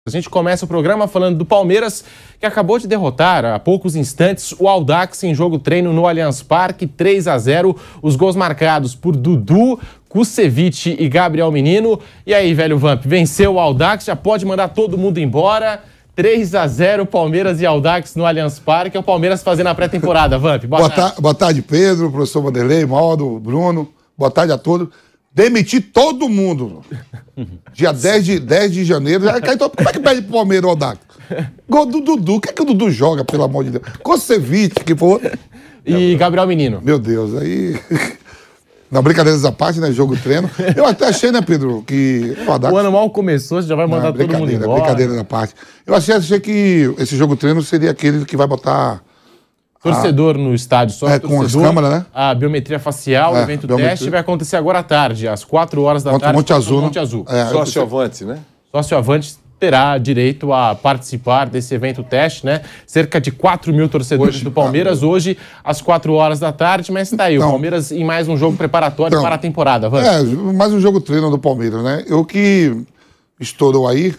A gente começa o programa falando do Palmeiras, que acabou de derrotar há poucos instantes o Audax em jogo treino no Allianz Parque, 3-0. Os gols marcados por Dudu, Kusevich e Gabriel Menino. E aí, velho Vamp, venceu o Audax, já pode mandar todo mundo embora. 3-0, Palmeiras e Audax no Allianz Parque. É o Palmeiras fazendo a pré-temporada, Vamp. Boa tarde, Pedro, professor Vanderlei, Mauro, Bruno. Boa tarde a todos. Demiti todo mundo. Dia 10 de janeiro. Como é que pede pro Palmeiras o Audax? Gol do Dudu. O que é que o Dudu joga, pelo amor de Deus? Kusevich, que for. E Gabriel Menino. Meu Deus, aí... Não, brincadeiras à parte, né? Jogo treino. Eu até achei, né, Pedro, que... O ano mal começou, você já vai mandar todo mundo embora. Brincadeira da parte. Eu achei que esse jogo treino seria aquele que vai botar... Torcedor no estádio, só com as câmeras, né? A biometria facial, o evento teste vai acontecer agora à tarde, às 4 horas da tarde. Monte Azul. Monte Azul. Sócio-avante, né? Sócio-avante terá direito a participar desse evento teste, né? Cerca de 4 mil torcedores do Palmeiras hoje, às 4 horas da tarde, mas tá aí, o Palmeiras em mais um jogo preparatório para a temporada. Mais um jogo treino do Palmeiras, né? O que estourou aí,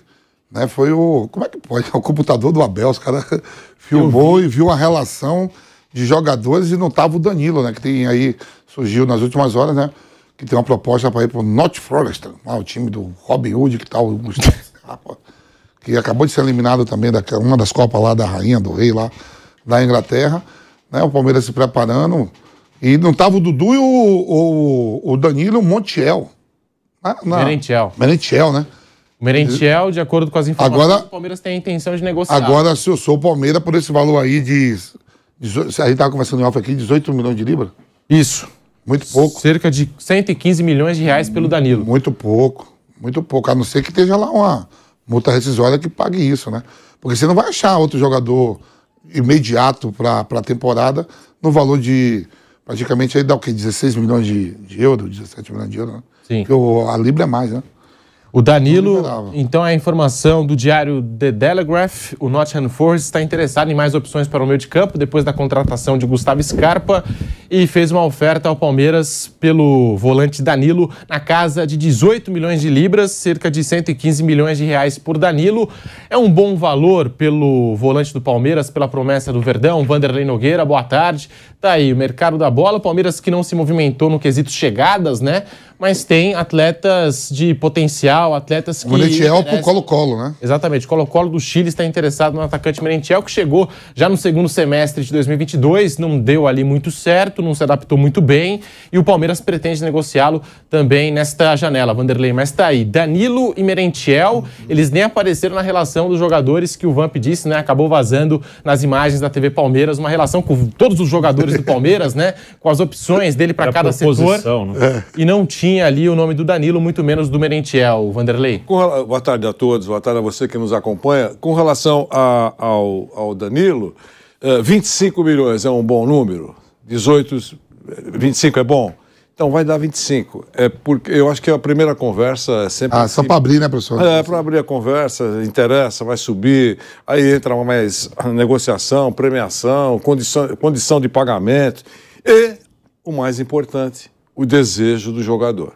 né, foi o... Como é que pode? O computador do Abel, os caras filmou e viu a relação de jogadores e não tava o Danilo, né? Que tem aí, surgiu nas últimas horas, né? Que tem uma proposta para ir pro Nottingham Forest, o time do Robin Hood, que tá o Gustavo, que acabou de ser eliminado também uma das Copas lá da Rainha, do Rei lá da Inglaterra, né? O Palmeiras se preparando e não tava o Dudu e o Danilo, o Montiel. Merentiel, né? O Merentiel, de acordo com as informações, o Palmeiras tem a intenção de negociar. Agora, se eu sou o Palmeiras, por esse valor aí de... A gente estava conversando em off aqui, 18 milhões de libras? Isso. Muito pouco. Cerca de 115 milhões de reais pelo Danilo. Muito pouco. A não ser que esteja lá uma multa rescisória que pague isso, né? Porque você não vai achar outro jogador imediato para a temporada no valor de... Praticamente aí dá o quê? 16 milhões de euros, 17 milhões de euros, né? Sim. Porque a libra é mais, né? O Danilo, então é a informação do diário The Telegraph, o Nottingham Forest está interessado em mais opções para o meio de campo depois da contratação de Gustavo Scarpa e fez uma oferta ao Palmeiras pelo volante Danilo na casa de 18 milhões de libras, cerca de 115 milhões de reais por Danilo. É um bom valor pelo volante do Palmeiras, pela promessa do Verdão, Vanderlei Nogueira, boa tarde. Tá aí, o mercado da bola, o Palmeiras que não se movimentou no quesito chegadas, né? Mas tem atletas de potencial, atletas que... Merentiel pro Colo-Colo, né? Exatamente. Colo-Colo do Chile está interessado no atacante Merentiel, que chegou já no segundo semestre de 2022, não deu ali muito certo, não se adaptou muito bem, e o Palmeiras pretende negociá-lo também nesta janela, Vanderlei. Mas tá aí, Danilo e Merentiel, eles nem apareceram na relação dos jogadores que o Vamp disse, né? Acabou vazando nas imagens da TV Palmeiras, uma relação com todos os jogadores do Palmeiras, né? Com as opções dele para cada setor. Né? E não tinha ali o nome do Danilo, muito menos do Merentiel, Vanderlei. Boa tarde a todos, boa tarde a você que nos acompanha. Com relação ao Danilo, 25 milhões é um bom número? 25 é bom? Então vai dar 25. Porque eu acho que a primeira conversa é sempre... só para abrir, né, professor? Para abrir a conversa, interessa, vai subir, aí entra mais negociação, premiação, condição de pagamento e, o mais importante, o desejo do jogador.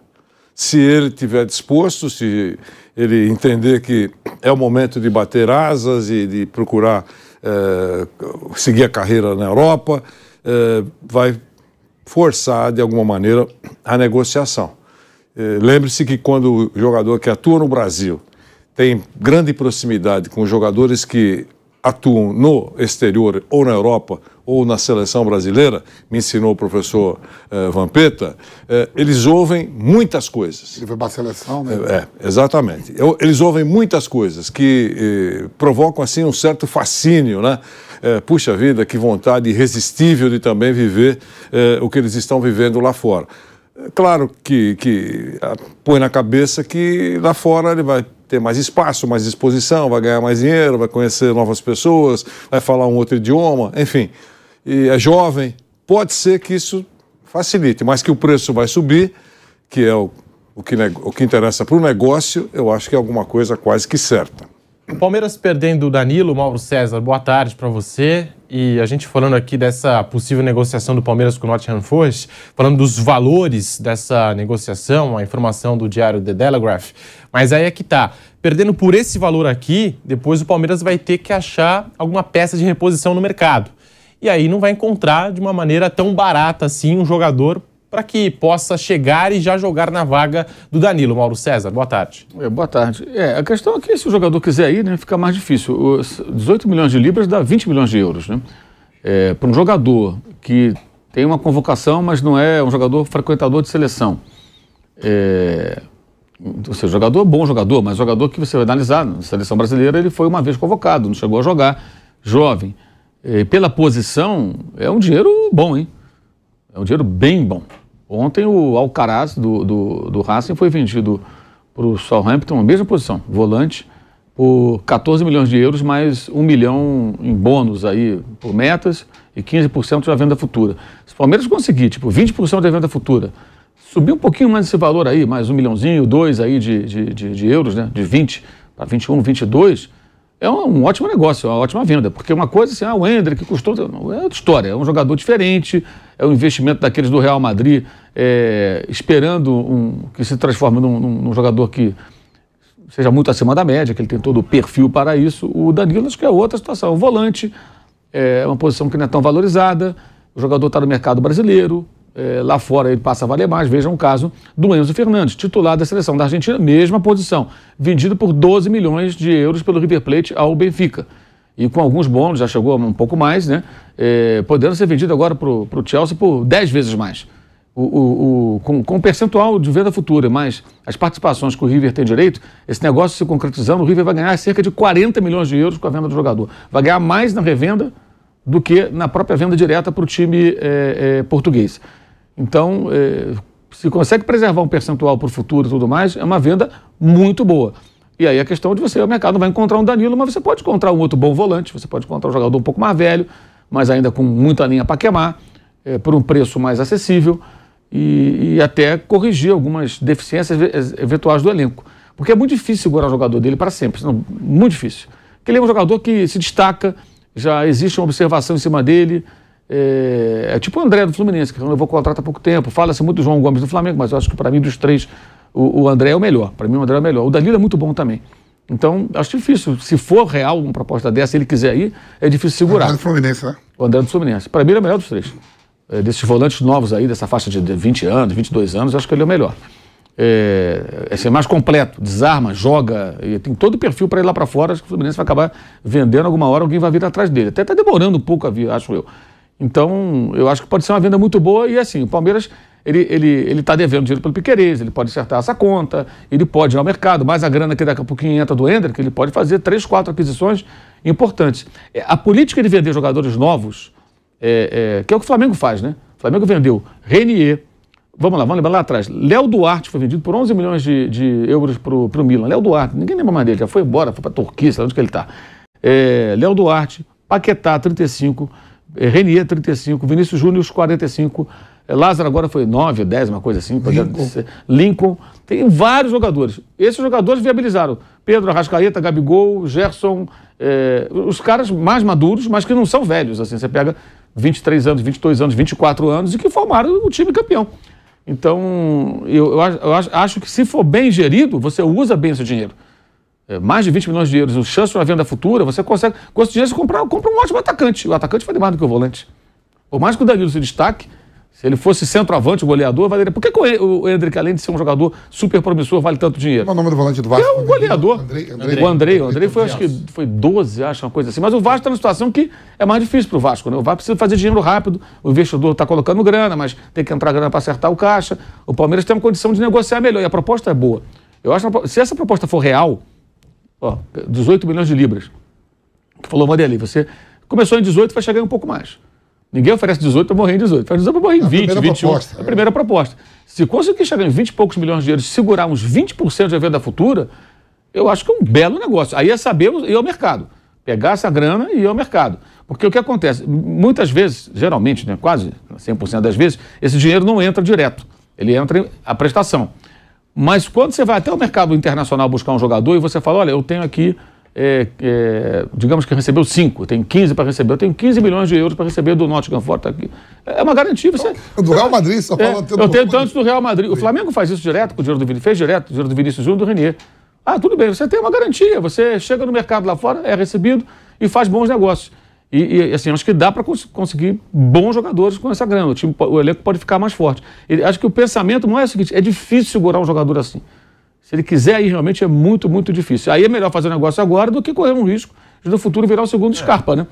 Se ele estiver disposto, se ele entender que é o momento de bater asas e de procurar seguir a carreira na Europa, vai forçar, de alguma maneira, a negociação. Lembre-se que quando o jogador que atua no Brasil tem grande proximidade com jogadores que atuam no exterior, ou na Europa, ou na seleção brasileira, me ensinou o professor Vampeta, eles ouvem muitas coisas. Ele foi para a seleção, né? Exatamente. Eles ouvem muitas coisas que provocam, assim, um certo fascínio, né? Puxa vida, que vontade irresistível de também viver o que eles estão vivendo lá fora. Claro que põe na cabeça que lá fora ele vai ter mais espaço, mais exposição, vai ganhar mais dinheiro, vai conhecer novas pessoas, vai falar um outro idioma, enfim. E é jovem, pode ser que isso facilite, mas que o preço vai subir, que é o que interessa para o negócio, eu acho que é alguma coisa quase que certa. O Palmeiras perdendo o Danilo, Mauro César, boa tarde para você. E a gente falando aqui dessa possível negociação do Palmeiras com o Nottingham Forest, falando dos valores dessa negociação, a informação do diário The Telegraph. Mas aí é que tá. Perdendo por esse valor aqui, depois o Palmeiras vai ter que achar alguma peça de reposição no mercado. E aí não vai encontrar de uma maneira tão barata assim um jogador para que possa chegar e já jogar na vaga do Danilo. Mauro César, boa tarde. Boa tarde. A questão é que se o jogador quiser ir, né, fica mais difícil. Os 18 milhões de libras dá 20 milhões de euros. Né? Para um jogador que tem uma convocação, mas não é um jogador frequentador de seleção. Ou seja, jogador, bom jogador, mas jogador que você vai analisar, na seleção brasileira ele foi uma vez convocado, não chegou a jogar, jovem. Pela posição, é um dinheiro bom, hein? É um dinheiro bem bom. Ontem o Alcaraz do Racing foi vendido para o Southampton, a mesma posição, volante, por 14 milhões de euros, mais 1 milhão em bônus aí por metas e 15% da venda futura. Se o Palmeiras conseguir, 20% da venda futura, subir um pouquinho mais esse valor aí, mais 1 milhãozinho, 2 aí de euros, né? De 20 para 21, 22, é um ótimo negócio, é uma ótima venda. Porque uma coisa assim, o Endrick custou, é outra história, é um jogador diferente, é um investimento daqueles do Real Madrid, esperando que se transforme num jogador que seja muito acima da média, que ele tem todo o perfil para isso. O Danilo, acho que é outra situação. O volante é uma posição que não é tão valorizada, o jogador está no mercado brasileiro, lá fora ele passa a valer mais. Veja um caso do Enzo Fernandes, titular da seleção da Argentina, mesma posição, vendido por 12 milhões de euros pelo River Plate ao Benfica. E com alguns bônus, já chegou a um pouco mais, né? Podendo ser vendido agora para o Chelsea por 10 vezes mais. Com o percentual de venda futura, mas as participações que o River tem direito, esse negócio se concretizando, o River vai ganhar cerca de 40 milhões de euros com a venda do jogador. Vai ganhar mais na revenda do que na própria venda direta para o time português. Então, se consegue preservar um percentual para o futuro e tudo mais, é uma venda muito boa. E aí a questão de você, o mercado não vai encontrar um Danilo, mas você pode encontrar um outro bom volante, você pode encontrar um jogador um pouco mais velho, mas ainda com muita linha para queimar, por um preço mais acessível e até corrigir algumas deficiências eventuais do elenco. Porque é muito difícil segurar o jogador dele para sempre, não, muito difícil. Porque ele é um jogador que se destaca, já existe uma observação em cima dele. É tipo o André do Fluminense, que levou contrato há pouco tempo. Fala-se muito do João Gomes do Flamengo, mas eu acho que para mim dos três, o André é o melhor. Para mim o André é o melhor. O Danilo é muito bom também. Então, acho difícil. Se for real uma proposta dessa, se ele quiser ir, é difícil segurar. O André do Fluminense, né? O André do Fluminense. Para mim ele é o melhor dos três. Desses volantes novos aí, dessa faixa de 20 anos, 22 anos, acho que ele é o melhor. É ser mais completo, desarma, joga, e tem todo o perfil para ir lá para fora. Acho que o Fluminense vai acabar vendendo alguma hora, alguém vai vir atrás dele. Até está demorando um pouco a vir, acho eu. Então, eu acho que pode ser uma venda muito boa e assim, o Palmeiras, ele está devendo dinheiro pelo Piquerez, ele pode acertar essa conta, ele pode ir ao mercado, mais a grana que daqui a pouquinho entra do Endrick, ele pode fazer 3, 4 aquisições importantes. A política de vender jogadores novos, que é o que o Flamengo faz, né? O Flamengo vendeu Renier, vamos lembrar lá atrás, Léo Duarte foi vendido por 11 milhões de euros para o Milan. Léo Duarte, ninguém lembra mais dele, já foi embora, foi para a Turquia, sei lá onde que ele está. Léo Duarte, Paquetá, 35, Renier, 35, Vinícius Júnior, 45, Lázaro agora foi 9, 10, uma coisa assim. Lincoln. Tem vários jogadores. Esses jogadores viabilizaram Pedro, Arrascaeta, Gabigol, Gerson, os caras mais maduros, mas que não são velhos. Assim, você pega 23 anos, 22 anos, 24 anos e que formaram o time campeão. Então, eu acho que se for bem gerido, você usa bem esse dinheiro. Mais de 20 milhões de euros, o chance de uma venda futura, você consegue, com esse dinheiro você compra um ótimo atacante. O atacante vale mais do que o volante. Por mais que o Danilo se destaque, se ele fosse centroavante, goleador, valeria. Por que o Endrick, além de ser um jogador super promissor, vale tanto dinheiro? Qual é o nome do volante do Vasco? É o goleador. Andrei. O Andrei foi, acho que foi 12, acho, uma coisa assim. Mas o Vasco está numa situação que é mais difícil para o Vasco, né? O Vasco precisa fazer dinheiro rápido, o investidor está colocando grana, mas tem que entrar grana para acertar o caixa. O Palmeiras tem uma condição de negociar melhor e a proposta é boa. Eu acho que se essa proposta for real, 18 milhões de libras, que falou o Vanderlei, você começou em 18, vai chegar em um pouco mais. Ninguém oferece 18 para morrer em 18. Faz 18 para morrer em 20, 21. A primeira proposta. Se conseguir chegar em 20 e poucos milhões de euros, segurar uns 20% da venda futura, eu acho que é um belo negócio. Aí é saber ir ao mercado. Pegar essa grana e ir ao mercado. Porque o que acontece? Muitas vezes, geralmente, né, quase 100% das vezes, esse dinheiro não entra direto. Ele entra a prestação. Mas quando você vai até o mercado internacional buscar um jogador e você fala, olha, eu tenho aqui digamos que recebeu 5, tem 15 para receber, eu tenho 15 milhões de euros para receber do Nottingham Forest aqui. É uma garantia. Do Real Madrid, só fala... Eu tenho tantos do Real Madrid. O Flamengo faz isso direto com o dinheiro do Vinícius, fez direto, o dinheiro do Vinícius Júnior e do Renier. Tudo bem, você tem uma garantia, você chega no mercado lá fora, é recebido e faz bons negócios. E assim, acho que dá para conseguir bons jogadores com essa grana. O elenco pode ficar mais forte. Acho que o pensamento não é o seguinte, é difícil segurar um jogador assim. Se ele quiser ir, realmente é muito, muito difícil. Aí é melhor fazer um negócio agora do que correr um risco de no futuro virar o segundo Scarpa, né?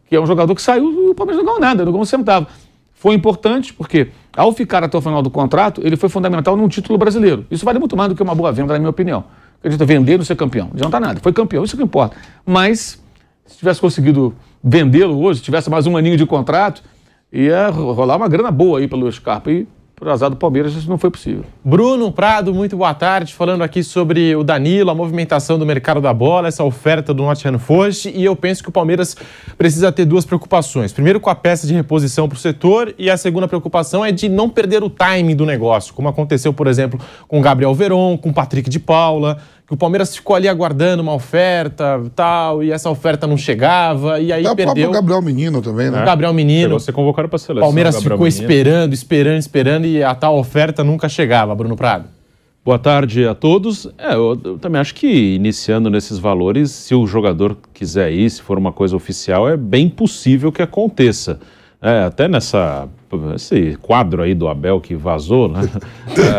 Que é um jogador que saiu e o Palmeiras não ganhou nada, não ganhou um centavo. Foi importante porque, ao ficar até o final do contrato, ele foi fundamental num título brasileiro. Isso vale muito mais do que uma boa venda, na minha opinião. Acredita, vender não ser campeão. Não adianta nada. Foi campeão, isso que importa. Mas, se tivesse conseguido vendê-lo hoje, se tivesse mais um aninho de contrato, ia rolar uma grana boa aí pelo Scarpa. E, por azar do Palmeiras, isso não foi possível. Bruno Prado, muito boa tarde, falando aqui sobre o Danilo, a movimentação do mercado da bola, essa oferta do Nottingham Forest, e eu penso que o Palmeiras precisa ter duas preocupações. Primeiro, com a peça de reposição para o setor, e a segunda preocupação é de não perder o timing do negócio, como aconteceu, por exemplo, com o Gabriel Veron, com o Patrick de Paula, que o Palmeiras ficou ali aguardando uma oferta tal, e essa oferta não chegava, e aí perdeu... O Gabriel Menino também, né? O Gabriel Menino. Você convocaram para a seleção. Palmeiras ficou esperando, e a tal oferta nunca chegava, Bruno Prado. Boa tarde a todos. Eu também acho que, iniciando nesses valores, se o jogador quiser ir, se for uma coisa oficial, é bem possível que aconteça. Até esse quadro aí do Abel que vazou, né?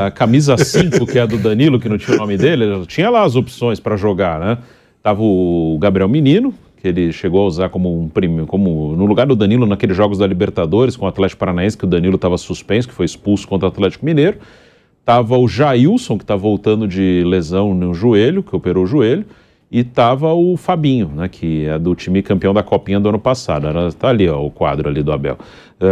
A camisa 5, que é a do Danilo, que não tinha o nome dele, tinha lá as opções para jogar, né? Tava o Gabriel Menino, que ele chegou a usar como no lugar do Danilo naqueles jogos da Libertadores com o Atlético Paranaense, que o Danilo estava suspenso, que foi expulso contra o Atlético Mineiro. Tava o Jailson, que está voltando de lesão no joelho, que operou o joelho. E tava o Fabinho, né, que é do time campeão da Copinha do ano passado. Tá ali, ó, o quadro ali do Abel.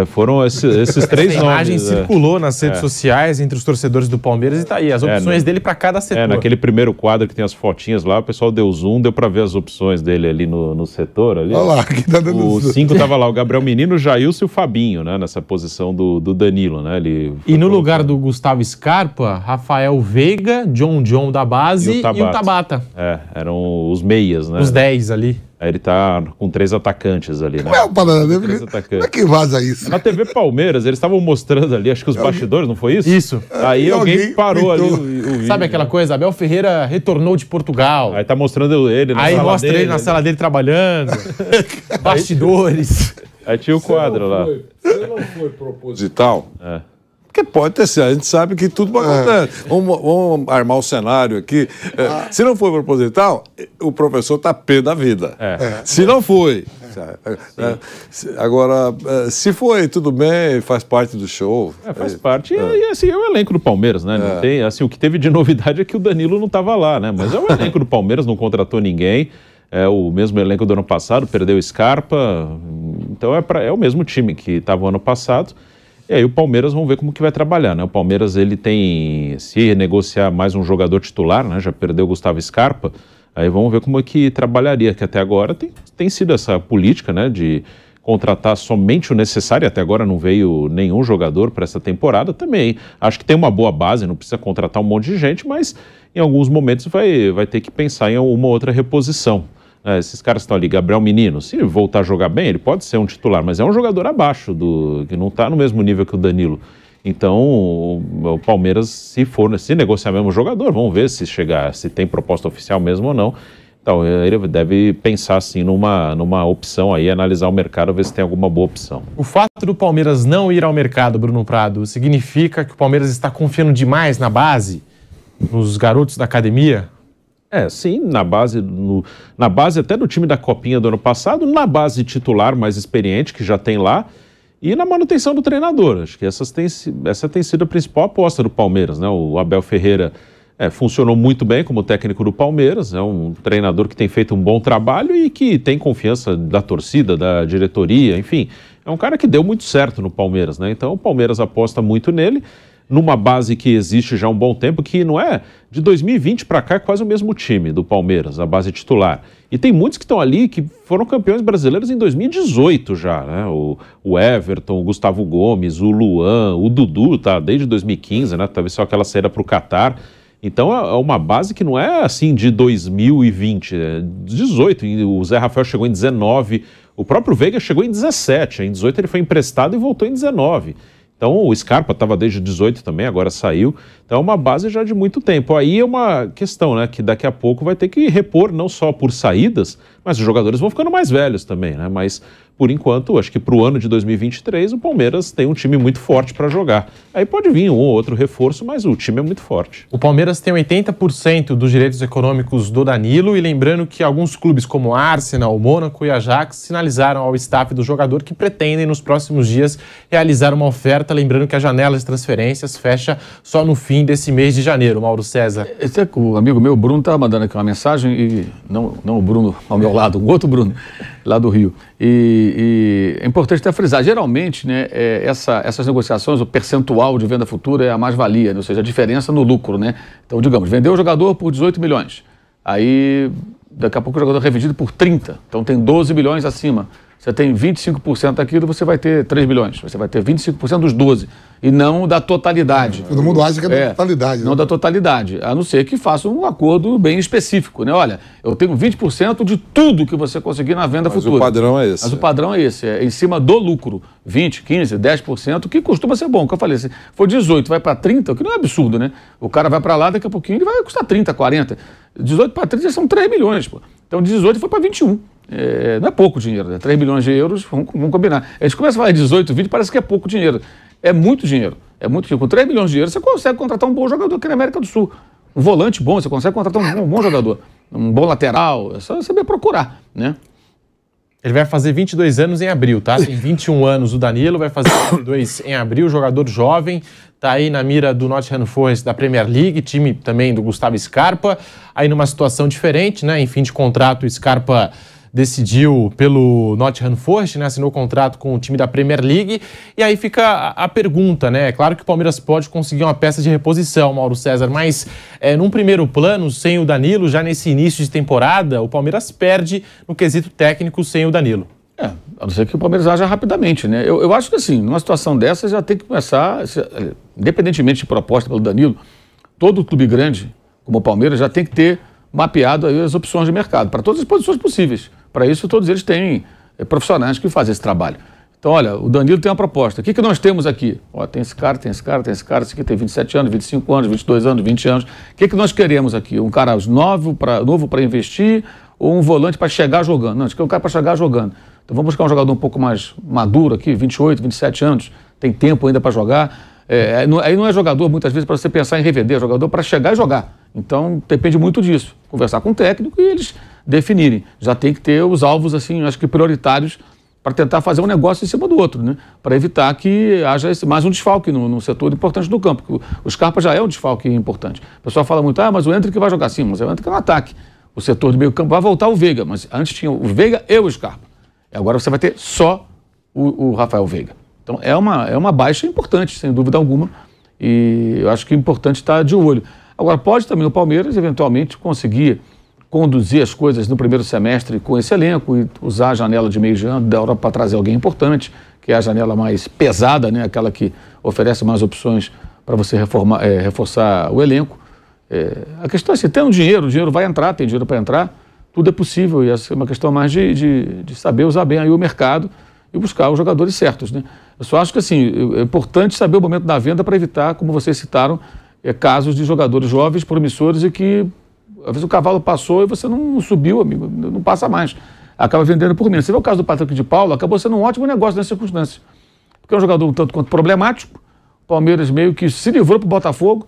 Foram esses três nomes. A imagem circulou nas redes sociais entre os torcedores do Palmeiras e tá aí, as opções dele para cada setor. Naquele primeiro quadro que tem as fotinhas lá, o pessoal deu zoom, deu para ver as opções dele ali no setor. Ali. Olha lá, que tá dando o 5 tava lá, o Gabriel Menino, o Jailson e o Fabinho, né, nessa posição do Danilo, né. E no lugar do Gustavo Scarpa, Rafael Veiga, John da base e o Tabata. Eram os meias, né. Os 10 ali. Aí ele tá com 3 atacantes ali, né? Como é que vaza isso? Na TV Palmeiras, eles estavam mostrando ali, acho que os bastidores, não foi isso? Isso. Aí alguém parou ali o vídeo. Sabe aquela coisa? Abel Ferreira retornou de Portugal. Aí tá mostrando ele na sala dele. Aí mostra ele na sala dele trabalhando. Bastidores. Aí tinha o quadro lá. Se não foi proposital... Porque pode ter sido, a gente sabe que tudo pode acontecer. Vamos armar o cenário aqui. Se não foi proposital, o professor está pé da vida. Se não foi. Agora, se foi, tudo bem, faz parte do show. Faz parte. E assim, é o elenco do Palmeiras, né? Não tem, assim, o que teve de novidade é que o Danilo não estava lá, né? Mas é o elenco do Palmeiras, não contratou ninguém. É o mesmo elenco do ano passado, perdeu o Scarpa. Então é o mesmo time que estava ano passado. E aí o Palmeiras, vamos ver como que vai trabalhar, né? O Palmeiras, ele tem, se negociar mais um jogador titular, né? Já perdeu o Gustavo Scarpa, aí vamos ver como é que trabalharia, que até agora tem sido essa política, né? De contratar somente o necessário, até agora não veio nenhum jogador para essa temporada também. Acho que tem uma boa base, não precisa contratar um monte de gente, mas em alguns momentos vai ter que pensar em uma outra reposição. Esses caras estão ali, Gabriel Menino, se voltar a jogar bem, ele pode ser um titular, mas é um jogador abaixo, que não está no mesmo nível que o Danilo. Então, o Palmeiras, se negociar mesmo o jogador, vamos ver se tem proposta oficial mesmo ou não. Então, ele deve pensar assim numa opção aí, analisar o mercado, ver se tem alguma boa opção. O fato do Palmeiras não ir ao mercado, Bruno Prado, significa que o Palmeiras está confiando demais na base, nos garotos da academia? Sim, na base até do time da Copinha do ano passado, na base titular mais experiente, que já tem lá, e na manutenção do treinador. Acho que essa tem sido a principal aposta do Palmeiras, né? O Abel Ferreira funcionou muito bem como técnico do Palmeiras, é um treinador que tem feito um bom trabalho e que tem confiança da torcida, da diretoria, enfim. É um cara que deu muito certo no Palmeiras, né? Então o Palmeiras aposta muito nele, numa base que existe já há um bom tempo, que não é de 2020 para cá, é quase o mesmo time do Palmeiras, a base titular. E tem muitos que estão ali que foram campeões brasileiros em 2018 já, né? O Everton, o Gustavo Gomes, o Luan, o Dudu, tá desde 2015, né? Talvez só aquela saída para o Catar. Então é uma base que não é assim de 2020, é 18. O Zé Rafael chegou em 19, o próprio Veiga chegou em 17. Em 18 ele foi emprestado e voltou em 19. Então o Scarpa estava desde 18 também, agora saiu. Então é uma base já de muito tempo. Aí é uma questão, né, que daqui a pouco vai ter que repor não só por saídas, mas os jogadores vão ficando mais velhos também, né? Mas por enquanto, acho que para o ano de 2023 o Palmeiras tem um time muito forte para jogar. Aí pode vir um ou outro reforço, mas o time é muito forte. O Palmeiras tem 80% dos direitos econômicos do Danilo e lembrando que alguns clubes como Arsenal, Mônaco e Ajax sinalizaram ao staff do jogador que pretendem nos próximos dias realizar uma oferta, lembrando que a janela de transferências fecha só no fim desse mês de janeiro, Mauro César. Esse é o amigo meu, Bruno, estava mandando aqui uma mensagem, e não o Bruno ao meu lado, o outro Bruno, lá do Rio. E é importante até frisar, geralmente, né, essas negociações, o percentual de venda futura é a mais-valia, né, ou seja, a diferença no lucro, né? Então, digamos, vendeu o jogador por 18 milhões, aí daqui a pouco o jogador é revendido por 30, então tem 12 milhões acima. Você tem 25% daquilo, você vai ter 3 milhões. Você vai ter 25% dos 12, e não da totalidade. Todo mundo acha que é da totalidade. Não, né? Da totalidade, a não ser que faça um acordo bem específico, né? Olha, eu tenho 20% de tudo que você conseguir na venda futura. Mas o padrão é esse. Mas o padrão é esse, é em cima do lucro. 20, 15, 10%, que costuma ser bom. Como eu falei, se for 18, vai para 30, o que não é absurdo, né? O cara vai para lá, daqui a pouquinho ele vai custar 30, 40. 18 para 30 são 3 milhões, pô. Então 18 foi para 21. Não é pouco dinheiro, né? 3 milhões de euros, vamos combinar. A gente começa a falar de 18, 20, parece que é pouco dinheiro. É muito dinheiro. É muito dinheiro. Com 3 milhões de euros, você consegue contratar um bom jogador aqui na América do Sul. Um volante bom, você consegue contratar um bom jogador. Um bom lateral, é só saber procurar, né? Ele vai fazer 22 anos em abril, tá? Tem 21 anos o Danilo, vai fazer 22 em abril, jogador jovem, tá aí na mira do Nottingham Forest da Premier League, time também do Gustavo Scarpa, aí numa situação diferente, né? Em fim de contrato, o Scarpa decidiu pelo Nottingham Forest, né? Assinou contrato com o time da Premier League, e aí fica a pergunta, né? É claro que o Palmeiras pode conseguir uma peça de reposição, Mauro César, mas num primeiro plano, sem o Danilo, já nesse início de temporada, o Palmeiras perde no quesito técnico sem o Danilo. A não ser que o Palmeiras haja rapidamente, né? Eu acho que assim, numa situação dessa já tem que começar, independentemente de proposta pelo Danilo, todo clube grande, como o Palmeiras, já tem que ter mapeado aí as opções de mercado, para todas as posições possíveis. Para isso, todos eles têm profissionais que fazem esse trabalho. Então, olha, o Danilo tem uma proposta. O que nós temos aqui? Ó, tem esse cara, tem esse cara, tem esse cara, esse aqui tem 27 anos, 25 anos, 22 anos, 20 anos. O que nós queremos aqui? Um cara novo para investir ou um volante para chegar jogando? Não, a gente quer um cara para chegar jogando. Então, vamos buscar um jogador um pouco mais maduro aqui, 28, 27 anos, tem tempo ainda para jogar. Aí não é jogador, muitas vezes, para você pensar em revender, é jogador para chegar e jogar. Então, depende muito disso. Conversar com o técnico e eles definirem. Já tem que ter os alvos, assim, acho que prioritários, para tentar fazer um negócio em cima do outro, né? Para evitar que haja mais um desfalque no setor importante do campo. O Scarpa já é um desfalque importante. O pessoal fala muito, mas o Endrick vai jogar sim, mas o Endrick é um ataque. O setor do meio campo vai voltar o Veiga, mas antes tinha o Veiga e o Scarpa. Agora você vai ter só o Rafael Veiga. Então é uma baixa importante, sem dúvida alguma, e eu acho que é importante estar de olho. Agora, pode também o Palmeiras, eventualmente, conseguir conduzir as coisas no primeiro semestre com esse elenco e usar a janela de meio de ano da Europa para trazer alguém importante, que é a janela mais pesada, né? Aquela que oferece mais opções para você reforçar o elenco. A questão é assim, tem o dinheiro vai entrar, tem dinheiro para entrar, tudo é possível, e essa é uma questão mais de saber usar bem aí o mercado e buscar os jogadores certos, né? Eu só acho que assim, é importante saber o momento da venda para evitar, como vocês citaram, casos de jogadores jovens, promissores e que às vezes o cavalo passou e você não subiu, amigo, não passa mais. Acaba vendendo por menos. Você vê o caso do Patrick de Paula, acabou sendo um ótimo negócio nessas circunstâncias. Porque é um jogador um tanto quanto problemático, o Palmeiras meio que se livrou para o Botafogo,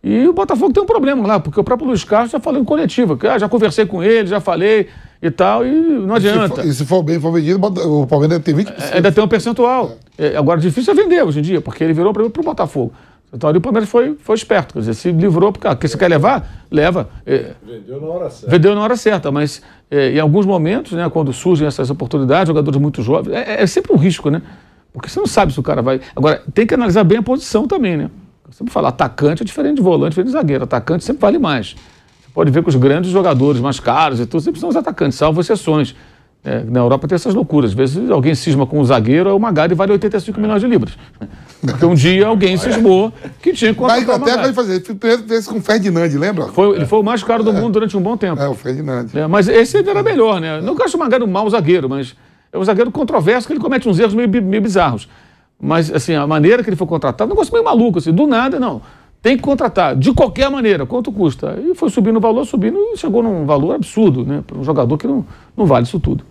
e o Botafogo tem um problema lá, porque o próprio Luiz Carlos já falou em coletiva, que já conversei com ele, já falei e tal, e não adianta. E se for vendido, o Palmeiras tem 20%. Ainda tem um percentual. Agora, difícil é vender hoje em dia, porque ele virou para o Botafogo. Então ali o Palmeiras foi esperto, quer dizer, se livrou, porque você quer levar, leva. Vendeu na hora certa. Vendeu na hora certa, mas em alguns momentos, né, quando surgem essas oportunidades, jogadores muito jovens, é sempre um risco, né? Porque você não sabe se o cara vai... Agora, tem que analisar bem a posição também, né? Eu sempre falo, atacante é diferente de volante, diferente de zagueiro. Atacante sempre vale mais. Você pode ver que os grandes jogadores mais caros e tudo sempre são os atacantes, salvo exceções. Na Europa tem essas loucuras. Às vezes alguém cisma com um zagueiro, o Magari vale 85 milhões de libras. Porque um dia alguém cismou que tinha que contratar o Magari. Na Inglaterra vai fazer isso com o Ferdinand, lembra? Ele foi o mais caro do mundo durante um bom tempo. O Ferdinand. Mas esse era melhor, né? Não que eu acho o Magari um mau zagueiro, mas é um zagueiro controverso que ele comete uns erros meio bizarros. Mas, assim, a maneira que ele foi contratado, um negócio meio maluco, assim, do nada, não. Tem que contratar, de qualquer maneira, quanto custa? E foi subindo o valor, subindo e chegou num valor absurdo, né? Para um jogador que não vale isso tudo.